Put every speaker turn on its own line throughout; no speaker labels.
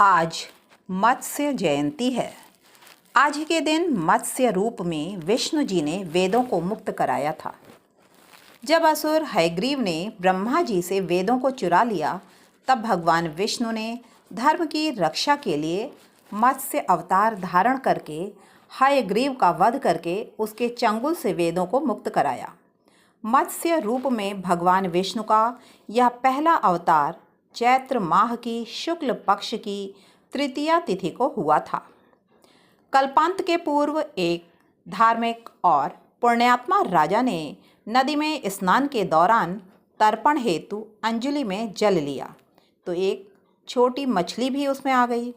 आज मत्स्य जयंती है। आज ही के दिन मत्स्य रूप में विष्णु जी ने वेदों को मुक्त कराया था। जब असुर हयग्रीव ने ब्रह्मा जी से वेदों को चुरा लिया, तब भगवान विष्णु ने धर्म की रक्षा के लिए मत्स्य अवतार धारण करके हयग्रीव का वध करके उसके चंगुल से वेदों को मुक्त कराया। मत्स्य रूप में भगवान विष्णु का यह पहला अवतार चैत्र माह की शुक्ल पक्ष की तृतीया तिथि को हुआ था। कल्पांत के पूर्व एक धार्मिक और पुण्यात्मा राजा ने नदी में स्नान के दौरान तर्पण हेतु अंजलि में जल लिया, तो एक छोटी मछली भी उसमें आ गई।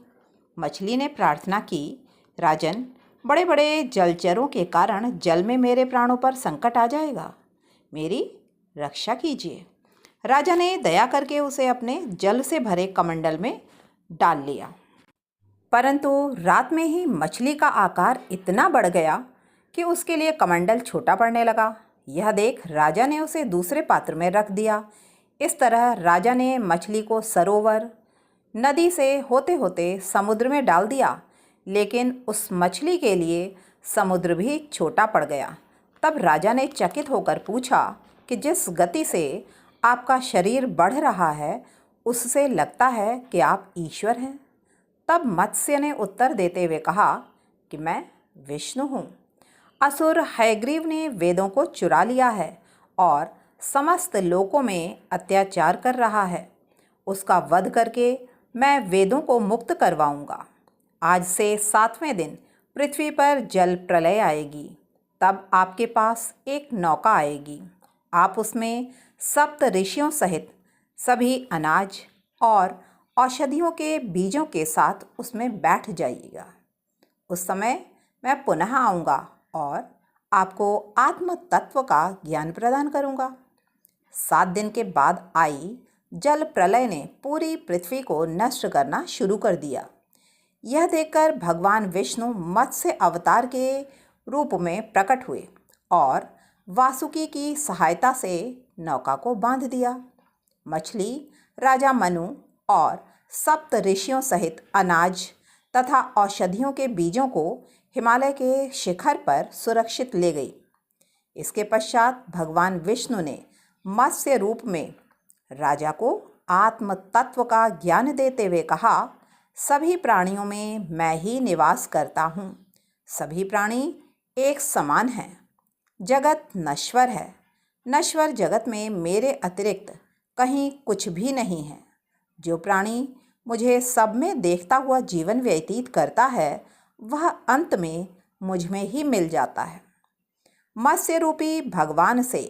मछली ने प्रार्थना की, राजन, बड़े बड़े जलचरों के कारण जल में मेरे प्राणों पर संकट आ जाएगा, मेरी रक्षा कीजिए। राजा ने दया करके उसे अपने जल से भरे कमंडल में डाल लिया, परंतु रात में ही मछली का आकार इतना बढ़ गया कि उसके लिए कमंडल छोटा पड़ने लगा। यह देख राजा ने उसे दूसरे पात्र में रख दिया। इस तरह राजा ने मछली को सरोवर, नदी से होते होते समुद्र में डाल दिया, लेकिन उस मछली के लिए समुद्र भी छोटा पड़ गया। तब राजा ने चकित होकर पूछा कि जिस गति से आपका शरीर बढ़ रहा है, उससे लगता है कि आप ईश्वर हैं। तब मत्स्य ने उत्तर देते हुए कहा कि मैं विष्णु हूँ। असुर हयग्रीव ने वेदों को चुरा लिया है और समस्त लोकों में अत्याचार कर रहा है। उसका वध करके मैं वेदों को मुक्त करवाऊंगा। आज से 7वें दिन पृथ्वी पर जल प्रलय आएगी। तब आपके पास एक नौका आएगी। आप उसमें सप्त ऋषियों सहित सभी अनाज और औषधियों के बीजों के साथ उसमें बैठ जाइएगा। उस समय मैं पुनः आऊँगा और आपको आत्म तत्व का ज्ञान प्रदान करूँगा। 7 दिन के बाद आई जल प्रलय ने पूरी पृथ्वी को नष्ट करना शुरू कर दिया। यह देखकर भगवान विष्णु मत्स्य अवतार के रूप में प्रकट हुए और वासुकी की सहायता से नौका को बांध दिया। मछली राजा मनु और सप्त ऋषियों सहित अनाज तथा औषधियों के बीजों को हिमालय के शिखर पर सुरक्षित ले गई। इसके पश्चात भगवान विष्णु ने मत्स्य रूप में राजा को आत्म तत्व का ज्ञान देते हुए कहा, सभी प्राणियों में मैं ही निवास करता हूँ। सभी प्राणी एक समान हैं। जगत नश्वर है। नश्वर जगत में मेरे अतिरिक्त कहीं कुछ भी नहीं है। जो प्राणी मुझे सब में देखता हुआ जीवन व्यतीत करता है, वह अंत में मुझ में ही मिल जाता है। मत्स्य रूपी भगवान से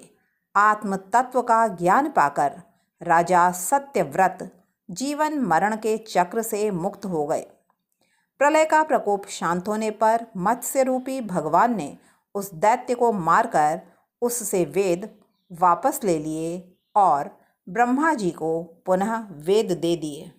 आत्म तत्व का ज्ञान पाकर राजा सत्यव्रत जीवन मरण के चक्र से मुक्त हो गए। प्रलय का प्रकोप शांत होने पर मत्स्य रूपी भगवान ने उस दैत्य को मारकर उससे वेद वापस ले लिए और ब्रह्मा जी को पुनः वेद दे दिए।